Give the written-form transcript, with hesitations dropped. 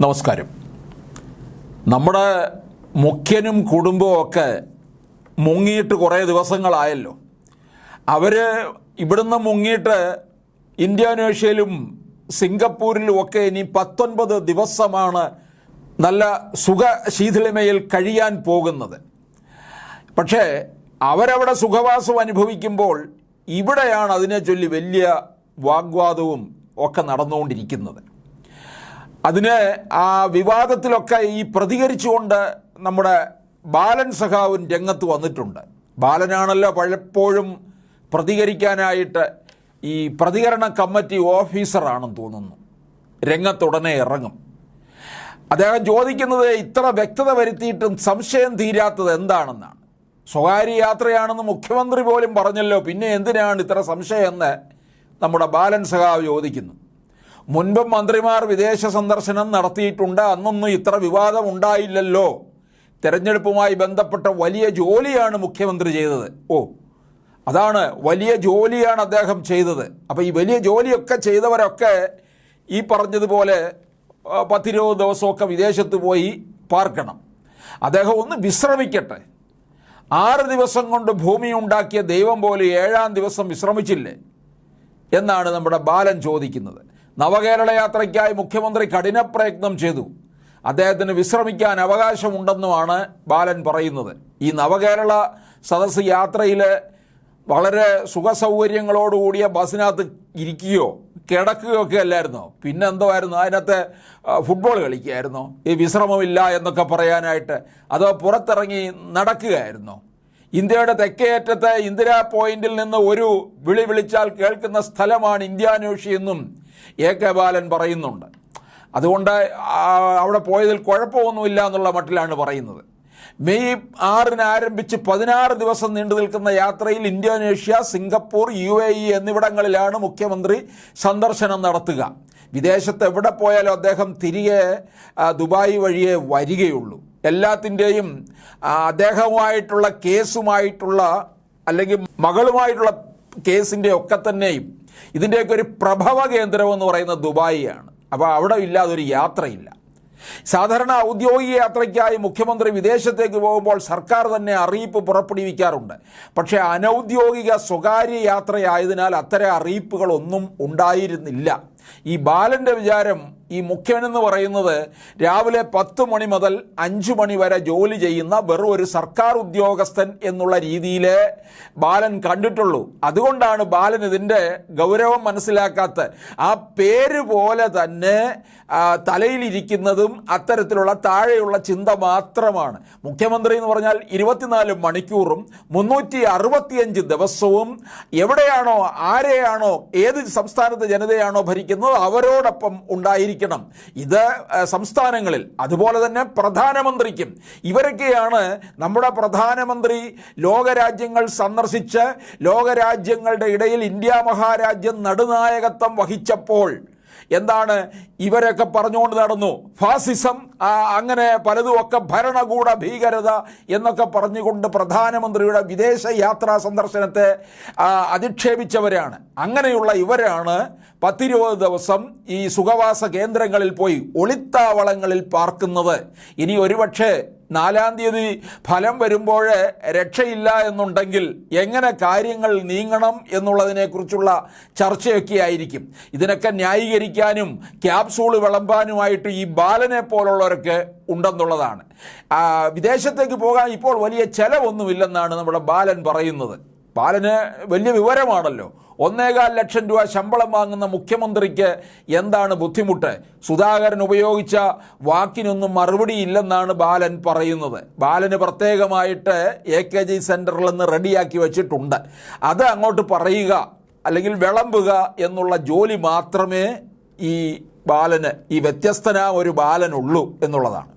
നമസ്കാരം. നമ്മുടെ മുഖ്യനും കുടുംബവും ഒക്കെ മുങ്ങിയിട്ട് കുറേ ദിവസങ്ങളായല്ലോ. അവർ ഇവിടുന്ന് മുങ്ങിയിട്ട് ഇന്തോനേഷ്യയിലും സിംഗപ്പൂരിലും ഒക്കെ ഇനി 19 ദിവസമാണ് നല്ല സുഖശീതളിമയിൽ കഴിയാൻ പോകുന്നത്. പക്ഷേ അവരവിടെ സുഖവാസം അനുഭവിക്കുമ്പോൾ ഇവിടെയാണ് അതിനെ ചൊല്ലി വലിയ വാഗ്വാദവും ഒക്കെ നടന്നുകൊണ്ടിരിക്കുന്നത്. അതിന് ആ വിവാദത്തിലൊക്കെ ഈ പ്രതികരിച്ചുകൊണ്ട് നമ്മുടെ ബാലൻ സഖാവും രംഗത്ത് വന്നിട്ടുണ്ട്. ബാലനാണല്ലോ പലപ്പോഴും പ്രതികരിക്കാനായിട്ട് ഈ പ്രതികരണ കമ്മിറ്റി ഓഫീസറാണെന്ന് തോന്നുന്നു, രംഗത്തുടനെ ഇറങ്ങും. അദ്ദേഹം ചോദിക്കുന്നത് ഇത്ര വ്യക്തത വരുത്തിയിട്ടും സംശയം തീരാത്തത് എന്താണെന്നാണ്. സ്വകാര്യ യാത്രയാണെന്ന് മുഖ്യമന്ത്രി പോലും പറഞ്ഞല്ലോ, പിന്നെ എന്തിനാണ് ഇത്ര സംശയമെന്ന് നമ്മുടെ ബാലൻ സഖാവ് ചോദിക്കുന്നു. മുൻപും മന്ത്രിമാർ വിദേശ സന്ദർശനം നടത്തിയിട്ടുണ്ട്, അന്നൊന്നും ഇത്ര വിവാദം ഉണ്ടായില്ലല്ലോ. തെരഞ്ഞെടുപ്പുമായി ബന്ധപ്പെട്ട വലിയ ജോലിയാണ് മുഖ്യമന്ത്രി ചെയ്തത്. അതാണ് വലിയ ജോലിയാണ് അദ്ദേഹം ചെയ്തത്. അപ്പോൾ ഈ വലിയ ജോലിയൊക്കെ ചെയ്തവരൊക്കെ ഈ പറഞ്ഞതുപോലെ 10-20 ദിവസമൊക്കെ വിദേശത്ത് പോയി പാർക്കണം. അദ്ദേഹം ഒന്ന് വിശ്രമിക്കട്ടെ. 6 ദിവസം കൊണ്ട് ഭൂമി ഉണ്ടാക്കിയ ദൈവം പോലെ 7-ാം ദിവസം വിശ്രമിച്ചില്ലേ എന്നാണ് നമ്മുടെ ബാലൻ ചോദിക്കുന്നത്. നവകേരള യാത്രയ്ക്കായി മുഖ്യമന്ത്രി കഠിന പ്രയത്നം ചെയ്തു, അദ്ദേഹത്തിന് വിശ്രമിക്കാൻ അവകാശമുണ്ടെന്നുമാണ് ബാലൻ പറയുന്നത്. ഈ നവകേരള സദസ്സ് യാത്രയിൽ വളരെ സുഖസൗകര്യങ്ങളോടുകൂടിയ ബസ്സിനകത്ത് ഇരിക്കുകയോ കിടക്കുകയോ ഒക്കെ അല്ലായിരുന്നോ? പിന്നെ എന്തോമായിരുന്നു അതിനകത്ത്? ഫുട്ബോൾ കളിക്കുകയായിരുന്നോ ഈ വിശ്രമമില്ല എന്നൊക്കെ പറയാനായിട്ട്? അതോ പുറത്തിറങ്ങി നടക്കുകയായിരുന്നോ? ഇന്ത്യയുടെ തെക്കേയറ്റത്തെ ഇന്ദിരാ പോയിന്റിൽ നിന്ന് ഒരു വിളി വിളിച്ചാൽ കേൾക്കുന്ന സ്ഥലമാണ് ഇന്തോനേഷ്യ എന്നും AK ബാലൻ പറയുന്നുണ്ട്. അതുകൊണ്ട് അവിടെ പോയതിൽ കുഴപ്പമൊന്നുമില്ല എന്നുള്ള മട്ടിലാണ് പറയുന്നത്. മെയ് 6-ന് ആരംഭിച്ച് 16 ദിവസം നീണ്ടു നിൽക്കുന്ന യാത്രയിൽ ഇന്തോനേഷ്യ, സിംഗപ്പൂർ, UAE എന്നിവിടങ്ങളിലാണ് മുഖ്യമന്ത്രി സന്ദർശനം നടത്തുക. വിദേശത്ത് എവിടെ പോയാലും അദ്ദേഹം തിരികെ ദുബായ് വഴിയേ വരികയുള്ളൂ. എല്ലാത്തിൻ്റെയും അദ്ദേഹവുമായിട്ടുള്ള കേസുമായിട്ടുള്ള അല്ലെങ്കിൽ മകളുമായിട്ടുള്ള കേസിൻ്റെ ഒക്കെ തന്നെയും ഇതിൻ്റെയൊക്കെ ഒരു പ്രഭവ കേന്ദ്രമെന്ന് പറയുന്നത് ദുബായിയാണ്. അപ്പോൾ അവിടെ ഇല്ലാതൊരു യാത്രയില്ല. സാധാരണ ഔദ്യോഗിക യാത്രയ്ക്കായി മുഖ്യമന്ത്രി വിദേശത്തേക്ക് പോകുമ്പോൾ സർക്കാർ തന്നെ അറിയിപ്പ് പുറപ്പെടുവിക്കാറുണ്ട്. പക്ഷേ അനൗദ്യോഗിക സ്വകാര്യ യാത്രയായതിനാൽ അത്തരം അറിയിപ്പുകളൊന്നും ഉണ്ടായിരുന്നില്ല. ഈ ബാലൻ്റെ വിചാരം ഈ മുഖ്യനെന്ന് പറയുന്നത് രാവിലെ 10 മണി മുതൽ 5 മണി വരെ ജോലി ചെയ്യുന്ന വെറും ഒരു സർക്കാർ ഉദ്യോഗസ്ഥൻ എന്നുള്ള രീതിയിലേ ബാലൻ കണ്ടിട്ടുള്ളൂ. അതുകൊണ്ടാണ് ബാലൻ ഇതിൻ്റെ ഗൗരവം മനസ്സിലാക്കാത്ത. ആ പേര് പോലെ തന്നെ തലയിലിരിക്കുന്നതും അത്തരത്തിലുള്ള താഴെയുള്ള ചിന്ത മാത്രമാണ്. മുഖ്യമന്ത്രി എന്ന് പറഞ്ഞാൽ 24 മണിക്കൂറും 365 ദിവസവും എവിടെയാണോ ആരെയാണോ ഏത് സംസ്ഥാനത്തെ ജനതയാണോ ഭരിക്കുന്നത് അവരോടൊപ്പം ഉണ്ടായിരിക്കും. ഇത് സംസ്ഥാനങ്ങളിൽ അതുപോലെ തന്നെ പ്രധാനമന്ത്രിക്കും. ഇവരൊക്കെയാണ് നമ്മുടെ പ്രധാനമന്ത്രി ലോകരാജ്യങ്ങൾ സന്ദർശിച്ച് ലോകരാജ്യങ്ങളുടെ ഇടയിൽ ഇന്ത്യ മഹാരാജ്യം നടുനായകത്വം വഹിച്ചപ്പോൾ എന്താണ് ഇവരൊക്കെ പറഞ്ഞുകൊണ്ട് നടന്നു? ഫാസിസം, അങ്ങനെ പലതുമൊക്കെ, ഭരണകൂട ഭീകരത എന്നൊക്കെ പറഞ്ഞുകൊണ്ട് പ്രധാനമന്ത്രിയുടെ വിദേശ യാത്രാ സന്ദർശനത്തെ അധിക്ഷേപിച്ചവരാണ്. അങ്ങനെയുള്ള ഇവരാണ് 10-20 ദിവസം ഈ സുഖവാസ കേന്ദ്രങ്ങളിൽ പോയി ഒളിത്താവളങ്ങളിൽ പാർക്കുന്നത്. ഇനി ഒരുപക്ഷെ 4-ാം തീയതി ഫലം വരുമ്പോൾ രക്ഷയില്ല എന്നുണ്ടെങ്കിൽ എങ്ങനെ കാര്യങ്ങൾ നീങ്ങണം എന്നുള്ളതിനെക്കുറിച്ചുള്ള ചർച്ചയൊക്കെ ആയിരിക്കും. ഇതിനൊക്കെ ന്യായീകരിക്കാനും ക്യാപ്സൂൾ വിളമ്പാനുമായിട്ട് ഈ ബാലനെ പോലുള്ളവരൊക്കെ ഉണ്ടെന്നുള്ളതാണ്. വിദേശത്തേക്ക് പോകാൻ ഇപ്പോൾ വലിയ ചെലവൊന്നുമില്ലെന്നാണ് നമ്മുടെ ബാലൻ പറയുന്നത്. ബാലന് വലിയ വിവരമാണല്ലോ. 1.25 ലക്ഷം രൂപ ശമ്പളം വാങ്ങുന്ന മുഖ്യമന്ത്രിക്ക് എന്താണ് ബുദ്ധിമുട്ട്? സുധാകരൻ ഉപയോഗിച്ച വാക്കിനൊന്നും മറുപടി ഇല്ലെന്നാണ് ബാലൻ പറയുന്നത്. ബാലന് പ്രത്യേകമായിട്ട് AKG സെൻറ്ററിൽ നിന്ന് റെഡിയാക്കി വെച്ചിട്ടുണ്ട്. അത് അങ്ങോട്ട് പറയുക അല്ലെങ്കിൽ വിളമ്പുക എന്നുള്ള ജോലി മാത്രമേ ഈ ബാലന്, ഈ വ്യത്യസ്തനായ ഒരു ബാലനുള്ളൂ എന്നുള്ളതാണ്.